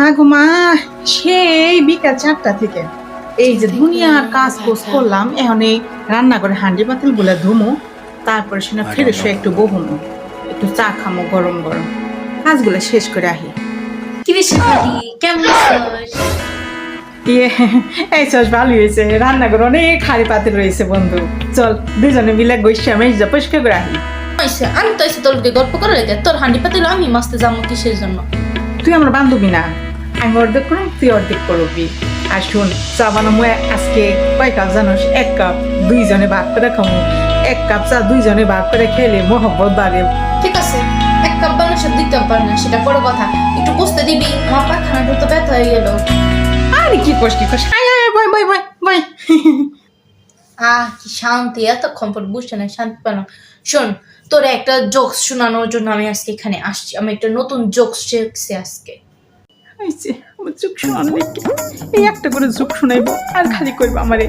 আগো মা, সেই বিকাল 4টা থেকে এই যে দুনিয়ার কাজ কোজ করলাম, এখন এই রান্না করে হান্ডি পাতিল গুলা ধুমো, তারপরে সেটা ফ্রেশ হয়ে একটু বহমো, একটু চা খামো গরম গরম, কাজগুলো শেষ করে আহি। কি বেশি ভালি কেমন আছিস? এই চস ভালো হয়েছে, রান্না করে অনেক হাড়ি পাতিল রয়েছে বন্ধু। চল দুজনে মিলে গৈসা মেজা পরিষ্কার করে আহি। আমি তো এসে তোর গল্প করে রেখে তোর হান্ডি পাতিল আমি মাসতে যাবো কিসের জন্য? তুই আমার বান্ধবী না, আমি অর্ধেক করুন তুই অর্ধেক করবি। আর শোন, চা বানাবো আজকে কয় কাপ জানোস? 1 কাপ, দুইজনে ভাগ করে খাবো। 1 কাপ চা দুইজনে ভাগ করে খেলে মহব্বত বাড়ে। ঠিক আছে, 1 কাপ বানা সে 2 কাপ বানা, সেটা বড় কথা। একটু বসতে দিবি, আমার পাখানাটা তো ব্যথা হয়ে গেল। আরে কি কষ্ট আয় আয় বই বই বই বই। কি শান্তি, এতক্ষণ পর বুঝতে না শান্তি পেলাম। শোন, তোর একটা জোকস শোনানোর জন্য আমি আজকে এখানে আসছি। আমি একটা নতুন জোকস শিখছি আজকে। আমার চোখ শোনানো দেখে এই একটা করে চোখ শোনাইবো আর খালি করবো আমারে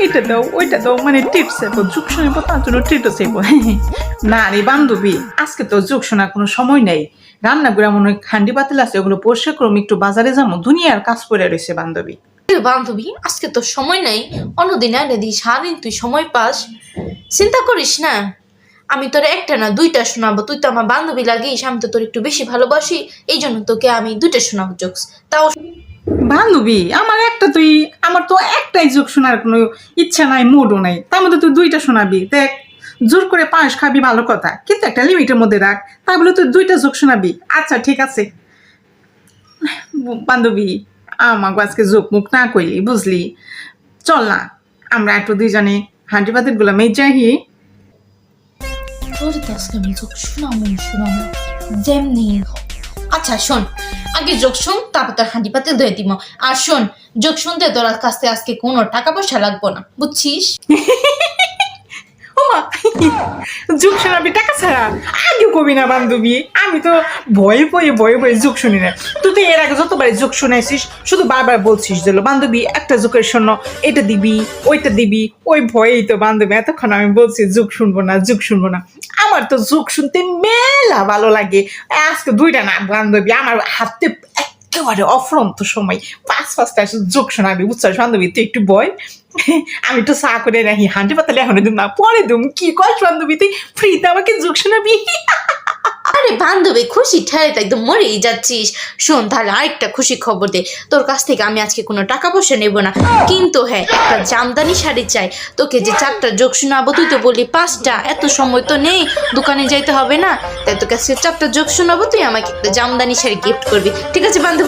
এটা দাও ওইটা দাও, মানে টিপস চাইবো, চোখ শোনাইবো তার জন্য টিপস চাইবো। না রে বান্ধবী, আজকে তো চোখ শোনার কোনো সময় নেই। রান্না করে মনে হয় হান্ডি পাতিল আছে, ওগুলো পরিষ্কার করবো, একটু বাজারে যাবো, দুনিয়ার কাজ পড়ে রয়েছে বান্ধবী। বান্ধবী, আজকে তোর সময় নাই, অন্যদিন আনে দিই, সারাদিন তুই সময় পাস, চিন্তা করিস না। আমি তোর একটা না 2টা শোনাবো। তুই তো আমার বান্ধবী লাগিস, আমি তো তোর একটু বেশি ভালোবাসি, এই জন্য তোকে আমি 2টা শোনাবো জোকস। তাও বান্ধবী, আমার তো একটাই যোগ শোনার কোনো ইচ্ছা নাই, মুডও নাই, তার মধ্যে তুই 2টা শোনাবি। দেখ, জোর করে পায়েস খাবি ভালো কথা, কিন্তু একটা লিমিটের মধ্যে রাখ। তাই বলে তুই 2টা যোগ শোনাবি? আচ্ছা ঠিক আছে বান্ধবী, আমাকে আজকে যোগ মুখ না কইলি, বুঝলি? চল না আমরা একটু দুইজনে হান্ডি পাতিল গুলা মেজাহি। তোর তো আজকে আমি জোক শোনাবো যেমনি হোক। আচ্ছা শোন, আগে জোক শোন, তারপর তোর হাঁড়ি পাতে ধুয়ে দিব। আর শোন, জোক শুনতে তোর কাছে আজকে কোনো টাকা পয়সা লাগবো না, বুঝছিস? ওমা, যোগ শোনাবি টাকা ছাড়া? আগে কবি না বান্ধবী, আমি তো ভয়ে যোগ শুনি না। তুই তো এর আগে যতবার যোগ শুনাইছিস শুধু বারবার বলছিস যে বান্ধবী একটা যোগের শোনো, এটা দিবি ওইটা দিবি, ওই ভয়েই তো বান্ধবী এতক্ষণ আমি বলছি যোগ শুনবো না। আমার তো যোগ শুনতে মেলা ভালো লাগে। আজকে 2টা না বান্ধবী, আমার হাতে একেবারে অফরন্ত সময় 5-5টা যোগ শোনাবি, বুঝছিস বান্ধবী? তুই একটু বয়, আমি তো চা করে রাখি, হান্ডি পাতালে এখন দিম না, পরে দিম। কি কর বান্ধবী, তুই ফ্রিতে আমাকে যোগ শোনাবি? আরে বান্ধবী, খুশি ঠেলে তো একদম মরেই যাচ্ছিস। শোন তাহলে আরেকটা খুশি খবর দে, তোর কাছ থেকে আমি আজকে কোনো টাকা পয়সা নেব না, কিন্তু হ্যাঁ একটা জামদানি শাড়ি চাই। তোকে যে 4টা জোক শোনাবো, তুই তো বললি 5টা, এত সময় তো নেই, দোকানে যাইতে হবে না, তাই তোকে আজকে 4টা জোক শোনাবো, তুই আমাকে একটা জামদানি শাড়ি গিফট করবি, ঠিক আছে বান্ধবী?